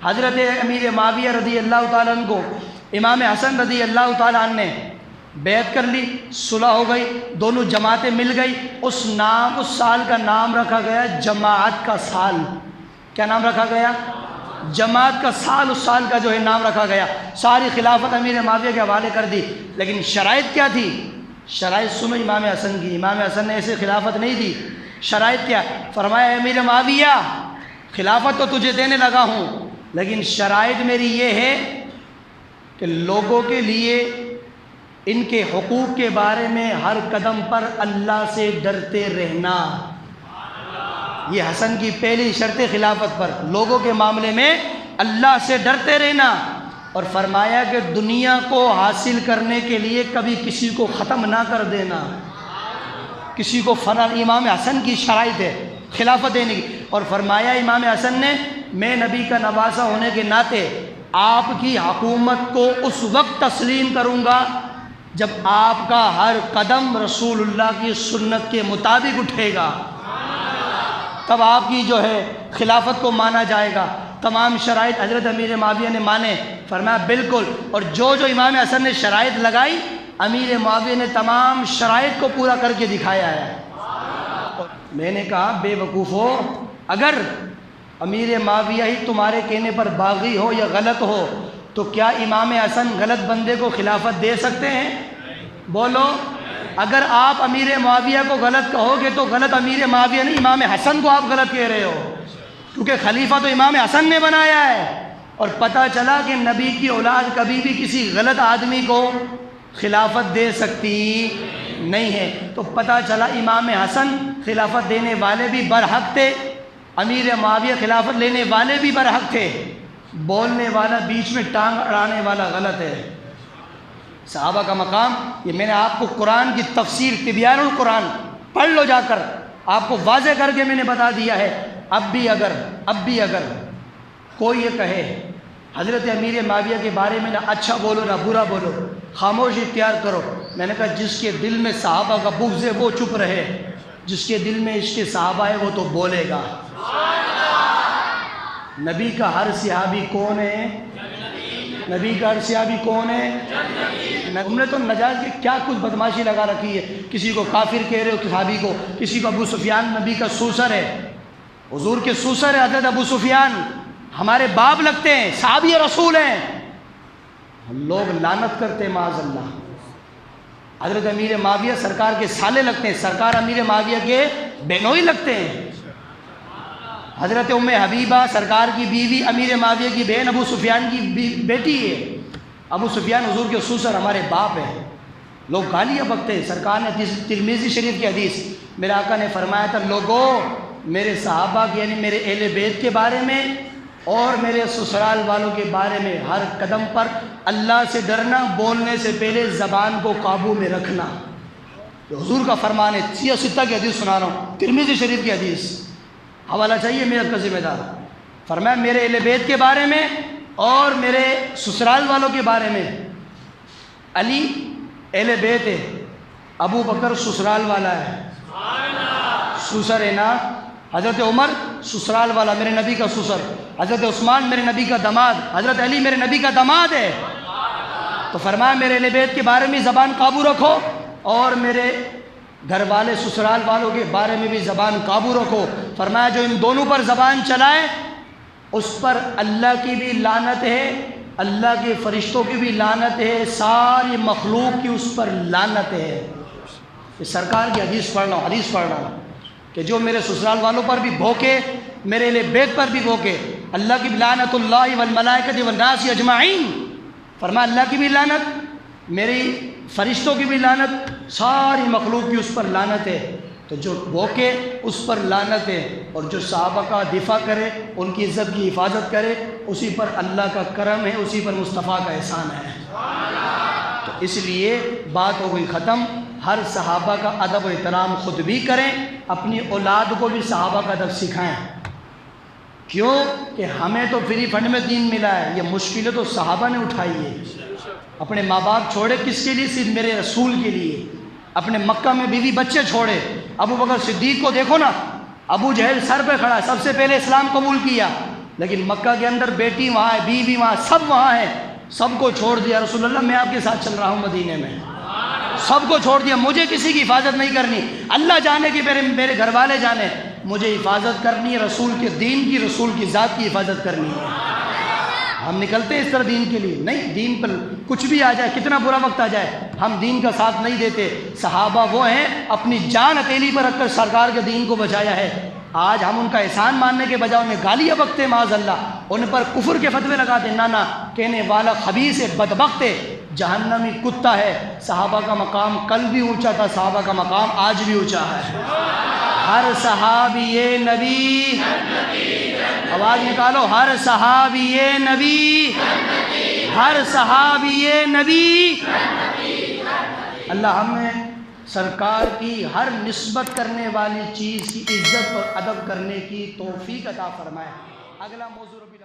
حضرت امیر معاویہ رضی اللہ تعالیٰ عنہ کو امام حسن رضی اللہ تعالیٰ عنہ نے بیعت کر لی، صلح ہو گئی، دونوں جماعتیں مل گئی۔ اس سال کا نام رکھا گیا جماعت کا سال۔ کیا نام رکھا گیا؟ جماعت کا سال۔ اس سال کا جو ہے نام رکھا گیا۔ ساری خلافت امیر معاویہ کے حوالے کر دی، لیکن شرائط کیا تھی؟ شرائط سنو امام حسن کی۔ امام حسن نے ایسے خلافت نہیں دی۔ شرائط کیا؟ فرمایا امیر معاویہ خلافت تو تجھے دینے لگا ہوں، لیکن شرائط میری یہ ہے کہ لوگوں کے لیے ان کے حقوق کے بارے میں ہر قدم پر اللہ سے ڈرتے رہنا۔ یہ حسن کی پہلی شرط خلافت پر، لوگوں کے معاملے میں اللہ سے ڈرتے رہنا، اور فرمایا کہ دنیا کو حاصل کرنے کے لیے کبھی کسی کو ختم نہ کر دینا، کسی کو فنا۔ امام حسن کی شرائط ہے خلافت دینے کی۔ اور فرمایا امام حسن نے، میں نبی کا نواسہ ہونے کے ناطے آپ کی حکومت کو اس وقت تسلیم کروں گا جب آپ کا ہر قدم رسول اللہ کی سنت کے مطابق اٹھے گا، تب آپ کی جو ہے خلافت کو مانا جائے گا۔ تمام شرائط حضرت امیر معاویہ نے مانے۔ فرمایا بالکل، اور جو امام حسن نے شرائط لگائی، امیر معاویہ نے تمام شرائط کو پورا کر کے دکھایا ہے۔ میں نے کہا بے وقوفو، اگر امیر معاویہ ہی تمہارے کہنے پر باغی ہو یا غلط ہو تو کیا امام حسن غلط بندے کو خلافت دے سکتے ہیں؟ بولو، اگر آپ امیر معاویہ کو غلط کہو گے تو غلط امیر معاویہ نہیں، امام حسن کو آپ غلط کہہ رہے ہو، کیونکہ خلیفہ تو امام حسن نے بنایا ہے۔ اور پتہ چلا کہ نبی کی اولاد کبھی بھی کسی غلط آدمی کو خلافت دے سکتی نہیں ہے۔ تو پتہ چلا امام حسن خلافت دینے والے بھی برحق تھے، امیر معاویہ خلافت لینے والے بھی برحق تھے۔ بولنے والا بیچ میں ٹانگ اڑانے والا غلط ہے۔ صحابہ کا مقام، یہ میں نے آپ کو قرآن کی تفسیر تبیان القرآن پڑھ لو جا کر، آپ کو واضح کر کے میں نے بتا دیا ہے۔ اب بھی اگر کوئی یہ کہے حضرت امیر معاویہ کے بارے میں نہ اچھا بولو نہ برا بولو، خاموشی اختیار کرو، میں نے کہا جس کے دل میں صحابہ کا بغض ہے وہ چپ رہے، جس کے دل میں عشق صحابہ ہے وہ تو بولے گا۔ نبی کا ہر صحابی کون ہے؟ نبی کا ہر صحابی کون ہے؟ ہم نے تو نجائز کی کیا کچھ بدماشی لگا رکھی ہے، کسی کو کافر کہہ رہے ہو صحابی کو، کسی کو ابو سفیان نبی کا سوسر ہے، حضور کے سوسر ہے حضرت ابو سفیان، ہمارے باپ لگتے ہیں، صحابی رسول ہیں، ہم لوگ لعنت کرتے ہیں معاذ اللہ۔ حضرت امیر معاویہ سرکار کے سالے لگتے ہیں، سرکار امیر معاویہ کے بہنوئی لگتے ہیں۔ حضرت ام حبیبہ سرکار کی بیوی امیر معاویہ کی بہن ابو سفیان کی بیٹی ہے۔ ابو سفیان حضور کے سوسر ہمارے باپ ہیں، لوگ گالیاں بکتے ہیں۔ سرکار نے ترمذی شریف کی حدیث، میرے آقا نے فرمایا تھا، لوگوں میرے صحابہ یعنی میرے اہل بیت کے بارے میں اور میرے سسرال والوں کے بارے میں ہر قدم پر اللہ سے ڈرنا، بولنے سے پہلے زبان کو قابو میں رکھنا۔ یہ حضور کا فرمان ہے، سیہ ستہ کی حدیث سنا رہا ہوں، ترمذی شریف کی حدیث، حوالہ چاہیے میرا کا ذمہ دار۔ فرمایا میرے اہل بیت کے بارے میں اور میرے سسرال والوں کے بارے میں، علی اہل بیت ہے، ابو بکر سسرال والا ہے، سسر ہے نا، حضرت عمر سسرال والا میرے نبی کا سسر، حضرت عثمان میرے نبی کا داماد، حضرت علی میرے نبی کا داماد ہے۔ تو فرمایا میرے اہل بیت کے بارے میں زبان قابو رکھو اور میرے گھر والے سسرال والوں کے بارے میں بھی زبان قابو رکھو۔ فرمایا جو ان دونوں پر زبان چلائے اس پر اللہ کی بھی لعنت ہے، اللہ کے فرشتوں کی بھی لعنت ہے، ساری مخلوق کی اس پر لعنت ہے۔ یہ سرکار کی حدیث پڑھ رہا ہوں کہ جو میرے سسرال والوں پر بھی بھوکے، میرے اہل بیت پر بھی بھوکے، اللہ کی لعنت اللہ والملائکۃ والناس اجمعین۔ فرمایا اللہ کی بھی لعنت، میری فرشتوں کی بھی لعنت، ساری مخلوق کی اس پر لعنت ہے۔ تو جو بھوکے اس پر لعنت ہے، اور جو صحابہ کا دفاع کرے، ان کی عزت کی حفاظت کرے، اسی پر اللہ کا کرم ہے، اسی پر مصطفیٰ کا احسان ہے۔ تو اس لیے بات ہو گئی ختم۔ ہر صحابہ کا ادب و احترام خود بھی کریں، اپنی اولاد کو بھی صحابہ کا ادب سکھائیں۔ کیوں کہ ہمیں تو فری فنڈ میں دین ملا ہے، یہ مشکلیں تو صحابہ نے اٹھائی ہے۔ اپنے ماں باپ چھوڑے کس کے لیے؟ صرف میرے رسول کے لیے۔ اپنے مکہ میں بیوی بچے چھوڑے۔ ابو بکر صدیق کو دیکھو نا، ابو جہل سر پہ کھڑا، سب سے پہلے اسلام قبول کیا، لیکن مکہ کے اندر بیٹی وہاں ہے، بیوی وہاں، سب وہاں ہے، سب کو چھوڑ دیا رسول اللہ میں آپ کے ساتھ چل رہا ہوں مدینے میں، سب کو چھوڑ دیا، مجھے کسی کی حفاظت نہیں کرنی، اللہ جانے کہ میرے گھر والے جانے، مجھے حفاظت کرنی ہے رسول کے دین کی، رسول کی ذات کی حفاظت کرنی ہے۔ ہم نکلتے ہیں اس طرح دین کے لیے؟ نہیں، دین پر کچھ بھی آ جائے، کتنا برا وقت آ جائے، ہم دین کا ساتھ نہیں دیتے۔ صحابہ وہ ہیں اپنی جان ہتھیلی پر رکھ کر سرکار کے دین کو بچایا ہے۔ آج ہم ان کا احسان ماننے کے بجائے انہیں گالیاں بکتے ہیں، معاذ اللہ، ان پر کفر کے فتوے لگاتے ہیں، نانا کہنے والا خبیث ہے، بدبخت ہے، جہنمی کتا ہے۔ صحابہ کا مقام کل بھی اونچا تھا، صحابہ کا مقام آج بھی اونچا ہے۔ ہر صحابی نبی، آواز نکالو، ہر صحابی نبی، ہر صحابی نبی۔ اللہ ہمیں سرکار کی ہر نسبت کرنے والی چیز کی عزت اور ادب کرنے کی توفیق عطا فرمائے۔ اگلا موضوع ربی